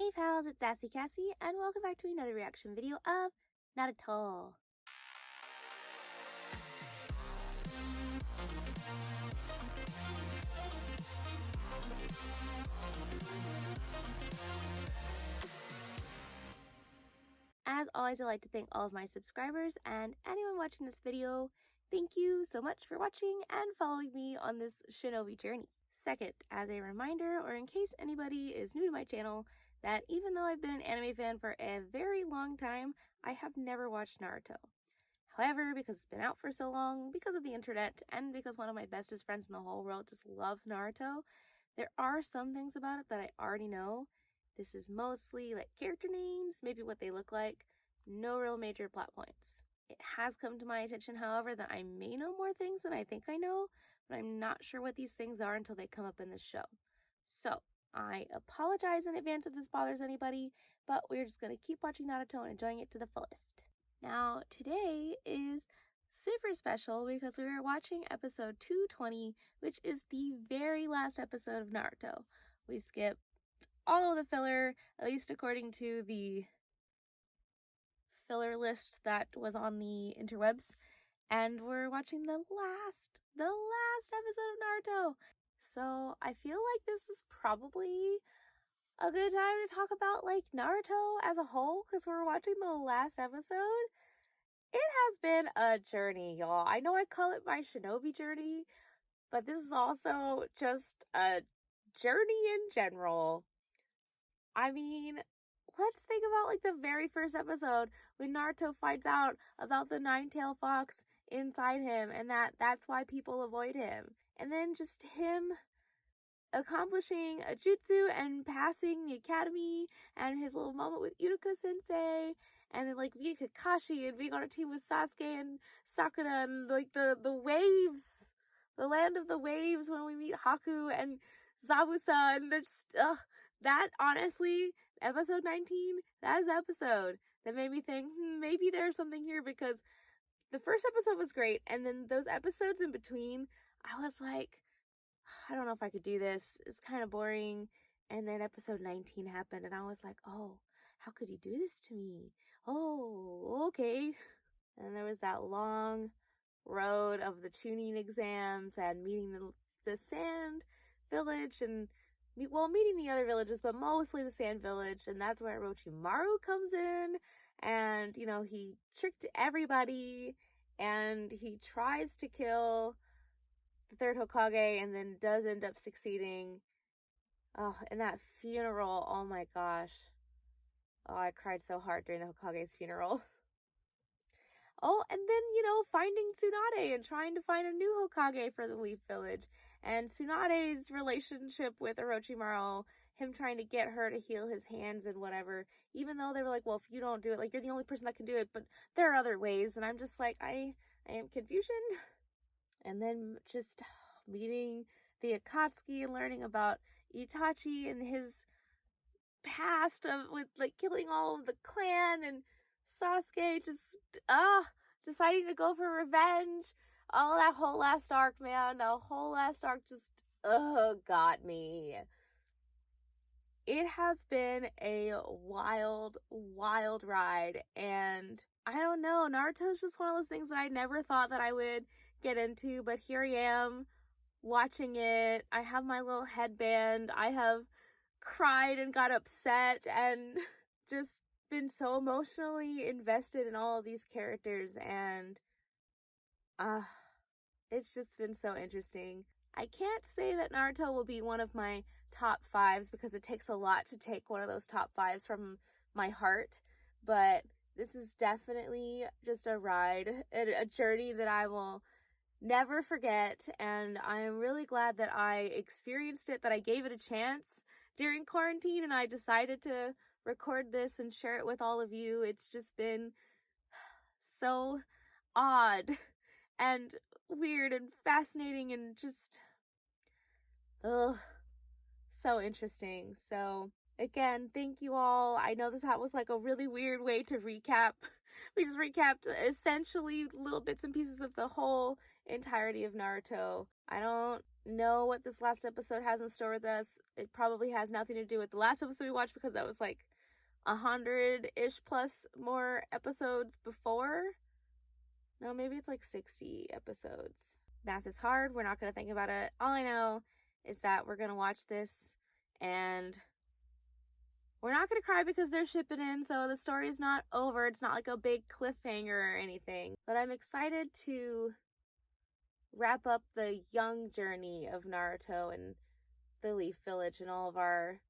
Hey pals, it's Sassy Cassie, and welcome back to another reaction video of Naruto. As always, I'd like to thank all of my subscribers and anyone watching this video. Thank you so much for watching and following me on this shinobi journey. Second, as a reminder, or in case anybody is new to my channel, that even though I've been an anime fan for a very long time, I have never watched Naruto. However, because it's been out for so long, because of the internet, and because one of my bestest friends in the whole world just loves Naruto, there are some things about it that I already know. This is mostly like character names, maybe what they look like, no real major plot points. It has come to my attention, however, that I may know more things than I think I know, but I'm not sure what these things are until they come up in this show. So, I apologize in advance if this bothers anybody, but we're just going to keep watching Naruto and enjoying it to the fullest. Now, today is super special because we are watching episode 220, which is the very last episode of Naruto. We skipped all of the filler, at least according to the filler list that was on the interwebs, and we're watching the last episode of Naruto. So I feel like this is probably a good time to talk about like Naruto as a whole, because we're watching the last episode. It has been a journey, y'all. I know I call it my shinobi journey, but this is also just a journey in general. I mean, let's think about like the very first episode when Naruto finds out about the nine-tailed fox inside him and that's why people avoid him. And then just him accomplishing a jutsu and passing the academy and his little moment with Uruka sensei, and then like being Kakashi and being on a team with Sasuke and Sakura, and like the waves, the land of the waves when we meet Haku and Zabuza, and there's that honestly, episode 19, that is the episode that made me think maybe there's something here, because the first episode was great, and then those episodes in between, I was like, I don't know if I could do this. It's kind of boring. And then episode 19 happened, and I was like, oh, how could you do this to me? Oh, okay. And there was that long road of the tuning exams and meeting the Sand Village and, meeting the other villages, but mostly the Sand Village. And that's where Orochimaru comes in. And, he tricked everybody, and he tries to kill the third Hokage and then does end up succeeding. Oh, and that funeral, oh my gosh. Oh, I cried so hard during the Hokage's funeral. Oh, and then, finding Tsunade and trying to find a new Hokage for the Leaf Village. And Tsunade's relationship with Orochimaru, him trying to get her to heal his hands and whatever. Even though they were like, well, if you don't do it, like, you're the only person that can do it, but there are other ways. And I'm just like, I am confusion. And then just meeting the Akatsuki and learning about Itachi and his past with like killing all of the clan, and Sasuke just deciding to go for revenge. All that whole last arc, man. The whole last arc just got me. It has been a wild ride, and I don't know, Naruto's just one of those things that I never thought that I would get into, but here I am watching it. I have my little headband. I have cried and got upset and just been so emotionally invested in all of these characters, and it's just been so interesting. I can't say that Naruto will be one of my top 5s because it takes a lot to take one of those top 5s from my heart, but this is definitely just a ride, a journey that I will never forget, and I'm really glad that I experienced it, that I gave it a chance during quarantine, and I decided to record this and share it with all of you. It's just been so odd and weird and fascinating and just so interesting. So again, thank you all. I know that was like a really weird way to recap. We just recapped essentially little bits and pieces of the whole entirety of Naruto. I don't know what this last episode has in store with us. It probably has nothing to do with the last episode we watched because that was like 100-ish plus more episodes before. No, maybe it's like 60 episodes. Math is hard. We're not going to think about it. All I know is that we're going to watch this and we're not going to cry because they're shipping in. So the story is not over. It's not like a big cliffhanger or anything. But I'm excited to wrap up the young journey of Naruto and the Leaf Village and all of our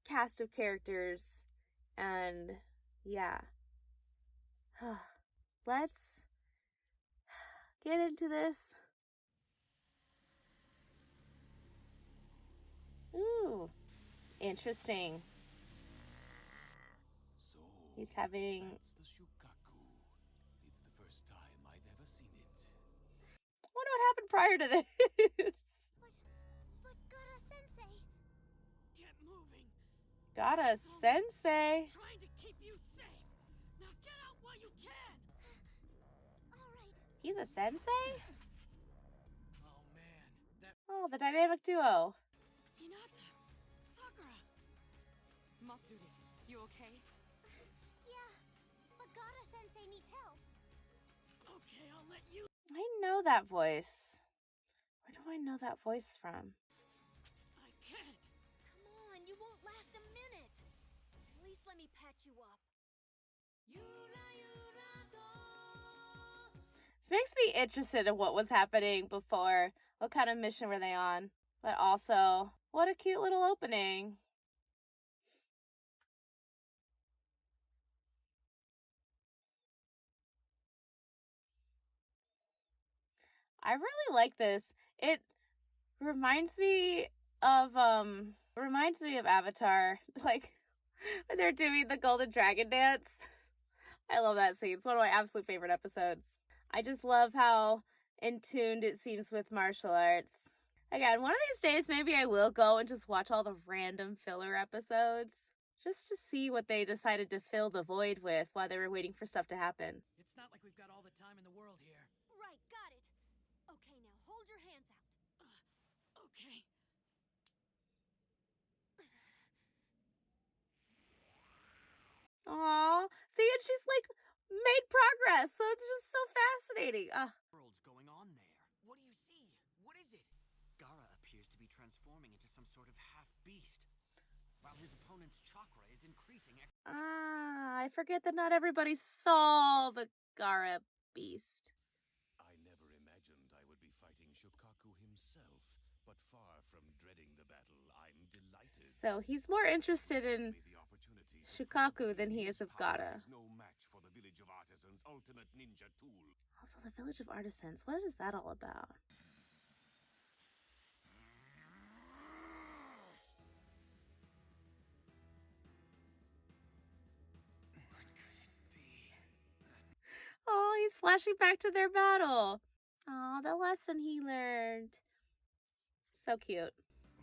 cast of characters. And yeah. Let's get into this. Ooh, interesting. So, He's having... that's the Shukaku. It's the first time I've ever seen it. I wonder what happened prior to this. But Gaara-sensei... Get moving. Gaara-sensei. Trying to keep you safe. Now get out while you can. All right. He's a sensei? Oh man, that Oh, the dynamic duo. Hinata, Sakura. Matsuri, you okay? Yeah, but Gaara-sensei needs help. Okay, I'll let you. I know that voice. Where do I know that voice from? I can't. Come on, you won't last a minute. At least let me patch you up. This makes me interested in what was happening before. What kind of mission were they on? But also, what a cute little opening. I really like this. It reminds me of Avatar, like when they're doing the Golden Dragon dance. I love that scene. It's one of my absolute favorite episodes. I just love how in tuned it seems with martial arts. Again, one of these days maybe I will go and just watch all the random filler episodes just to see what they decided to fill the void with while they were waiting for stuff to happen. It's not like we've got all the time in the world here. Right, got it. Okay, now hold your hands out. Okay. Aww. See, and she's like made progress, so it's just so fascinating. World's going on there. What do you see? What is it? Gaara appears to be transforming into some sort of half-beast, while his opponent's chakra is increasing. I forget that not everybody saw the Gaara beast. I never imagined I would be fighting Shukaku himself, but far from dreading the battle, I'm delighted. So he's more interested in Gives me the opportunity to Shukaku prove than he his is of power Gaara. is no match for the Village of Artisans' ultimate ninja tool. Also, the Village of Artisans. What is that all about? What could it be? Oh, he's flashing back to their battle. Oh, the lesson he learned. So cute.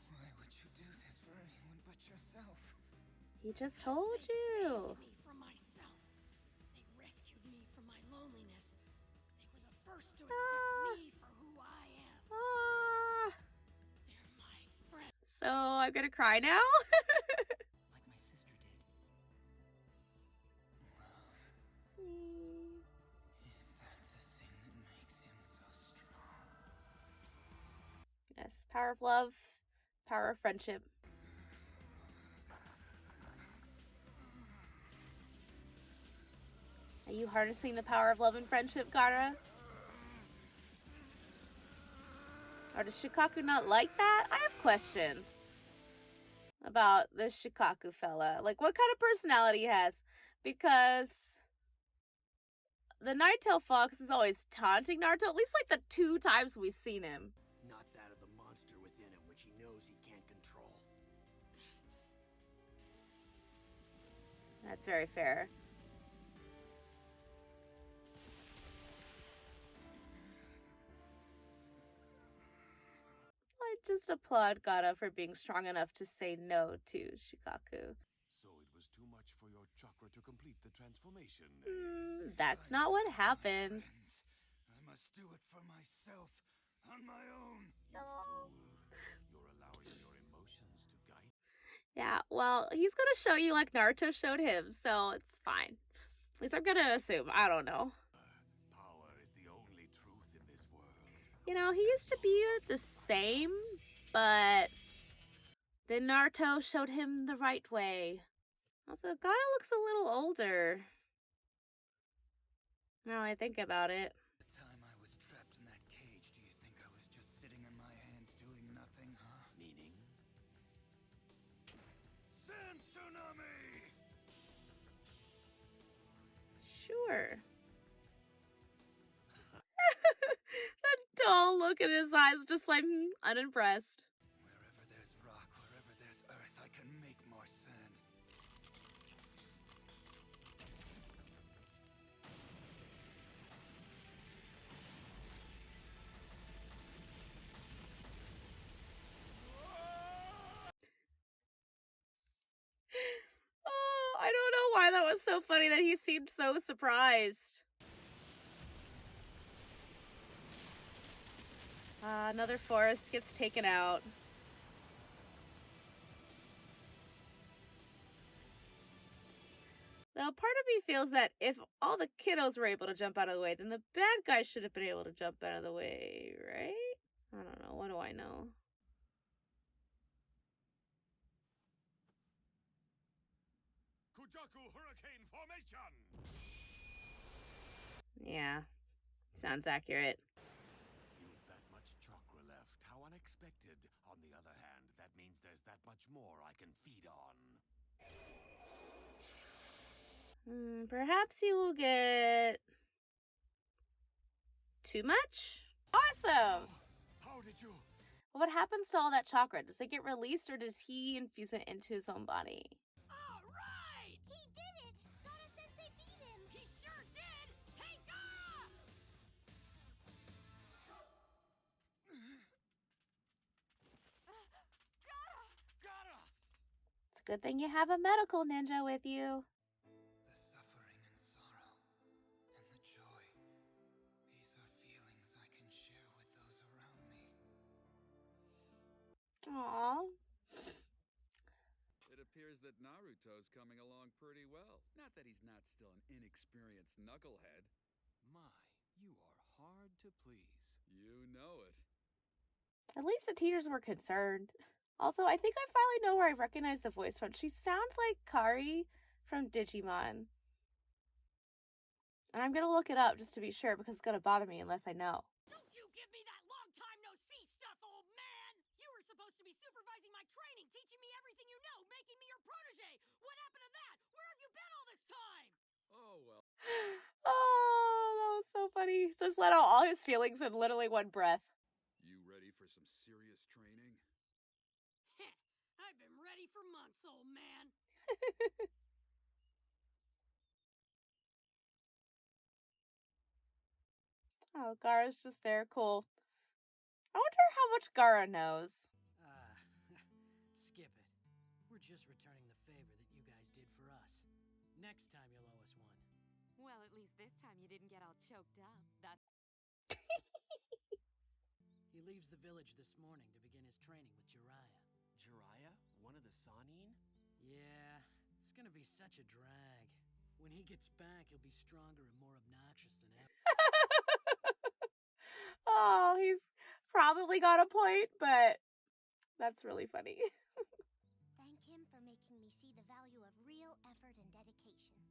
Why would you do this for anyone but yourself? He just told you. Saved me from myself. They rescued me from my loneliness. They were the first to accept me for who I am. Ah. They're my friends. So I'm gonna cry now? Like my sister did. Love. Is that the thing that makes him so strong? Yes, power of love, power of friendship. Are you harnessing the power of love and friendship, Gaara? Or does Shukaku not like that? I have questions about this Shukaku fella. Like, what kind of personality he has? Because the Nine-Tailed Fox is always taunting Naruto, at least like the 2 times we've seen him. Not that of the monster within him, which he knows he can't control. That's very fair. I just applaud Gaara for being strong enough to say no to Shukaku. So it was too much for your chakra to complete the transformation. That's not what happened. Friends, I must do it for myself, on my own. You fool. You're allowing your emotions to guide. Yeah, well, he's gonna show you like Naruto showed him, so it's fine. At least I'm gonna assume. I don't know. Power is the only truth in this world. You know, he used to be the same, but then Naruto showed him the right way. Also, Gaara looks a little older. Now I think about it. The time I was trapped in that cage, do you think I was just sitting on my hands doing nothing, huh? Meaning? Sand tsunami! Sure. That dull look in his eyes, just like unimpressed. Wherever there's rock, wherever there's earth, I can make more sand. Oh, I don't know why that was so funny that he seemed so surprised. Another forest gets taken out. Now, part of me feels that if all the kiddos were able to jump out of the way, then the bad guys should have been able to jump out of the way, right? I don't know. What do I know? Kujaku Hurricane Formation! Yeah, sounds accurate. You've that much chakra left. How unexpected. On the other hand, that means there's that much more I can feed on. Perhaps you will get too much? Awesome! How did you? What happens to all that chakra? Does it get released or does he infuse it into his own body? All right! He did it! Gaara Sensei beat him! He sure did! Hey, Gaara! Gaara! It's a good thing you have a medical ninja with you. The suffering and sorrow, and the joy. These are feelings I can share with those around me. Aww. It appears that Naruto's coming along pretty well. Not that he's not still an inexperienced knucklehead. My, you are hard to please. You know it. At least the teachers were concerned. Also, I think I finally know where I recognize the voice from. She sounds like Kari from Digimon. And I'm gonna look it up just to be sure because it's gonna bother me unless I know. Don't you give me that long time no see stuff, old man! You were supposed to be supervising my training, teaching me everything you know, making me your protege. What happened to that? Where have you been all this time? Oh, well. Oh, that was so funny. Just let out all his feelings in literally one breath. You ready for some serious training? Heh, I've been ready for months, old man. Oh, Gaara's just there. Cool. I wonder how much Gaara knows. Skip it. We're just returning the favor that you guys did for us. Next time you'll owe us one. Well, at least this time you didn't get all choked up. That's He leaves the village this morning to begin his training with Jiraiya. Jiraiya? One of the Sannin? Yeah, it's gonna be such a drag. When he gets back, he'll be stronger and more obnoxious than ever. Oh, he's probably got a point, but that's really funny. Thank him for making me see the value of real effort and dedication.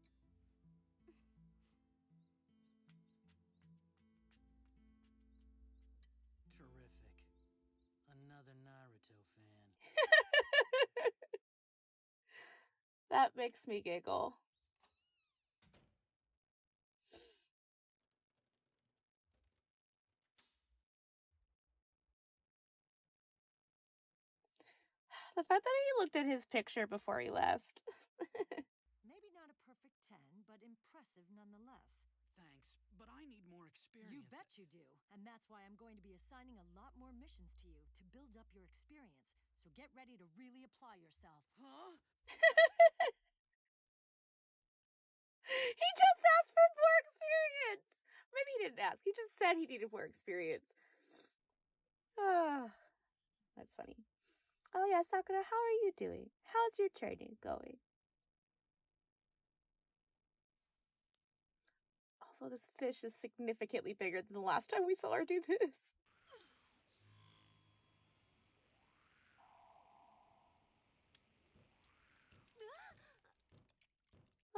Terrific. Another Naruto fan. That makes me giggle. The fact that he looked at his picture before he left. Maybe not a perfect 10, but impressive nonetheless. Thanks, but I need more experience. You bet you do. And that's why I'm going to be assigning a lot more missions to you to build up your experience. So get ready to really apply yourself. Huh? He just asked for more experience. Maybe he didn't ask. He just said he needed more experience. Ah, that's funny. Oh yeah, Sakura, how are you doing? How's your training going? Also, this fish is significantly bigger than the last time we saw her do this.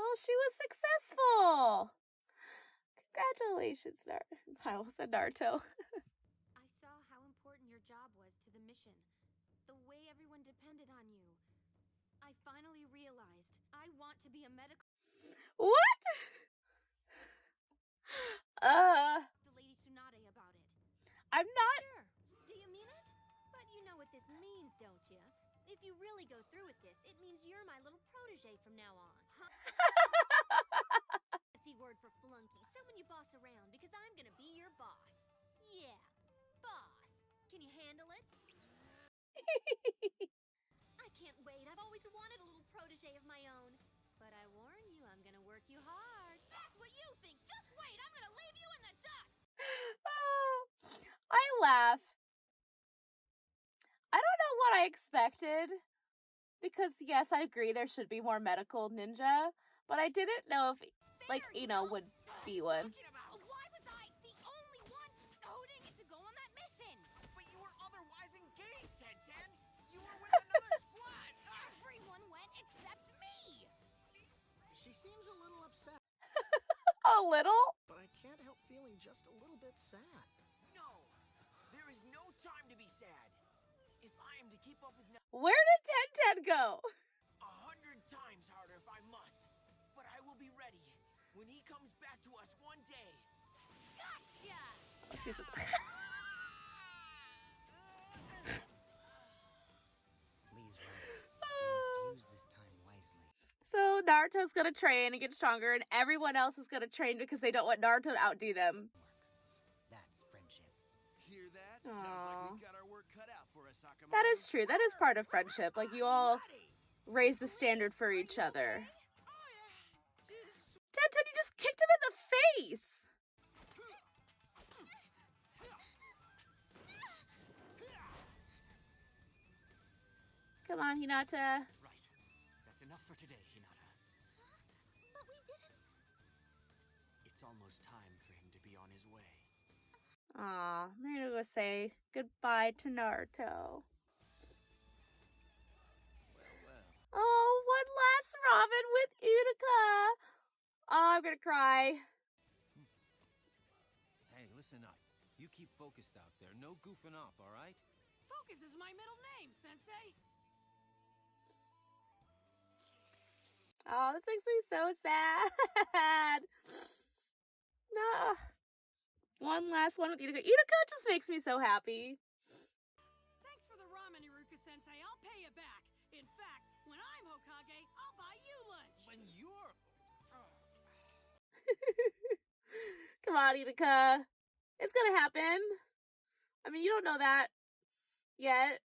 Oh, she was successful! Congratulations, I almost said Naruto. I saw how important your job was to the mission. The way everyone depended on you. I finally realized I want to be a medical... What? to Lady Tsunade about it. I'm not... Sure. Do you mean it? But you know what this means, don't you? If you really go through with this, it means you're my little protege from now on. Huh? That's the word for flunky. So when you boss around, because I'm gonna be your boss. Yeah, boss. Can you handle it? I can't wait. I've always wanted a little protege of my own. But I warn you, I'm gonna work you hard. That's what you think. Just wait. I'm gonna leave you in the dust. Oh, I laugh. I don't know what I expected. Because, yes, I agree there should be more medical ninja. But I didn't know if, like, Ino would be one. Why was I the only one who didn't get to go on that mission? But you were otherwise engaged, Ten. You were with another squad. Everyone went except me. She seems a little upset. A little? But I can't help feeling just a little bit sad. No, there is no time to be sad. If I am to keep up with... Where did Ten go? 100 times harder if I must. But I will be ready when he comes back to us one day. Gotcha! Oh, she's a... Lee's right. We must use this time wisely. So Naruto's gonna train and get stronger, and everyone else is gonna train because they don't want Naruto to outdo them. That's friendship. Hear that? Aww. Sounds like we've got our work cut out for us, Akamaru. That is true. That is part of friendship. Like, you all raise the standard for each other. Ten, you just kicked him in the face! Come on, Hinata. Right. That's enough for today, Hinata. But we didn't... It's almost time for him to be on his way. Aw, they're gonna go say goodbye to Naruto. Oh, one last ramen with Utica. Oh, I'm gonna cry. Hey, listen up. You keep focused out there. No goofing off, all right? Focus is my middle name, Sensei. Oh, this makes me so sad. No. One last one with Utica. Utica just makes me so happy. Thanks for the ramen, Iruka-sensei. I'll pay you back. In fact, when I'm Hokage, I'll buy you lunch. When you're... Come on, Utica. It's gonna happen. I mean, you don't know that yet.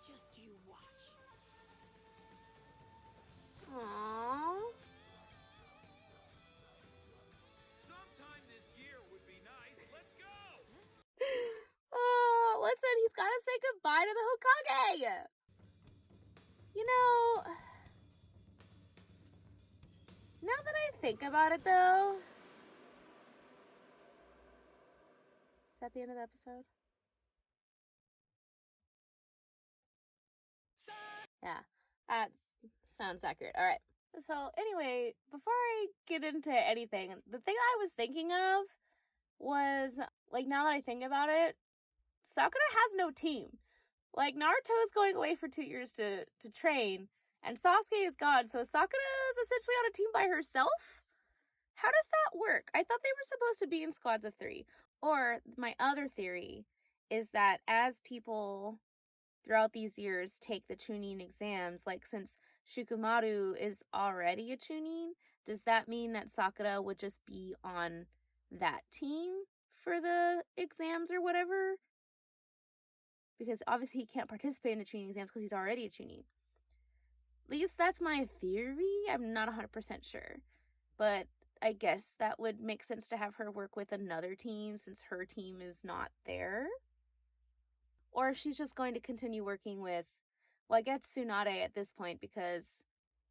Just you watch. Aww. Sometime this year would be nice. Let's go! Oh, listen, he's gotta say goodbye to the Hokage. You know, now that I think about it, though... Is that the end of the episode? Yeah, that sounds accurate. All right. So anyway, before I get into anything, the thing I was thinking of was, like, now that I think about it, Sakura has no team. Like, Naruto is going away for 2 years to train, and Sasuke is gone, so Sakura is essentially on a team by herself? How does that work? I thought they were supposed to be in squads of 3. Or, my other theory is that as people throughout these years take the Chunin exams, like, since Shikamaru is already a Chunin, does that mean that Sakura would just be on that team for the exams or whatever? Because obviously he can't participate in the Chunin exams because he's already a Chunin. At least that's my theory. I'm not 100% sure. But I guess that would make sense to have her work with another team since her team is not there. or if she's just going to continue working with, well, I guess Tsunade at this point, because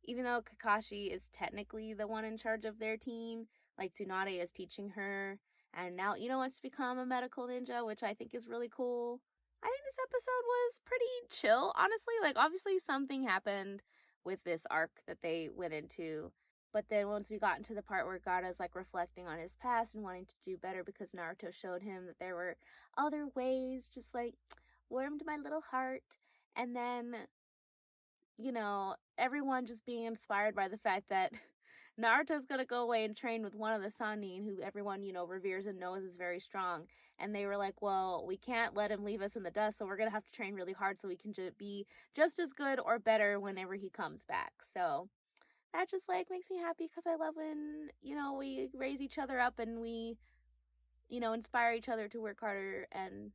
even though Kakashi is technically the one in charge of their team, like Tsunade is teaching her, and now Ino wants to become a medical ninja, which I think is really cool. I think this episode was pretty chill, honestly. Like, obviously something happened with this arc that they went into, but then once we got into the part where Gaara's like reflecting on his past and wanting to do better because Naruto showed him that there were other ways, just like warmed my little heart. And then, you know, everyone just being inspired by the fact that Naruto's gonna go away and train with one of the Sannin, who everyone, you know, reveres and knows is very strong. And they were like, well, we can't let him leave us in the dust, so we're gonna have to train really hard so we can be just as good or better whenever he comes back. So that just like makes me happy because I love when, you know, we raise each other up and we, you know, inspire each other to work harder and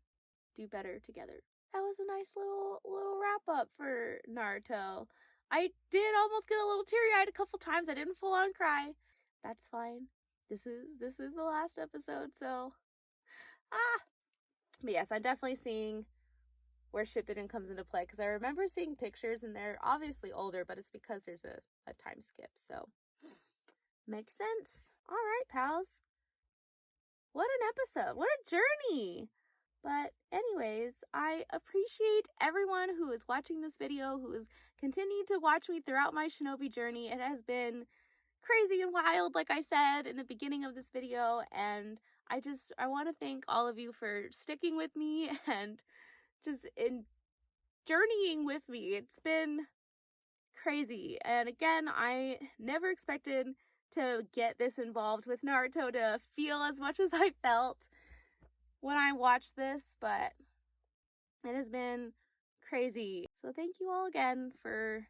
do better together. That was a nice little wrap up for Naruto. I did almost get a little teary-eyed a couple times. I didn't full on cry. That's fine. This is the last episode, so but yes, I'm definitely seeing where Shippuden comes into play, because I remember seeing pictures and they're obviously older, but it's because there's a time skip, so makes sense. All right, pals. What an episode. What a journey. But anyways, I appreciate everyone who is watching this video, who is continuing to watch me throughout my shinobi journey. It has been crazy and wild, like I said in the beginning of this video, and I want to thank all of you for sticking with me and just in journeying with me. It's been crazy, and again, I never expected to get this involved with Naruto, to feel as much as I felt when I watched this, but it has been crazy. So thank you all again for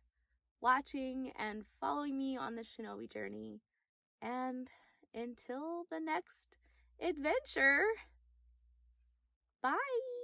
watching and following me on this shinobi journey. And until the next adventure, bye!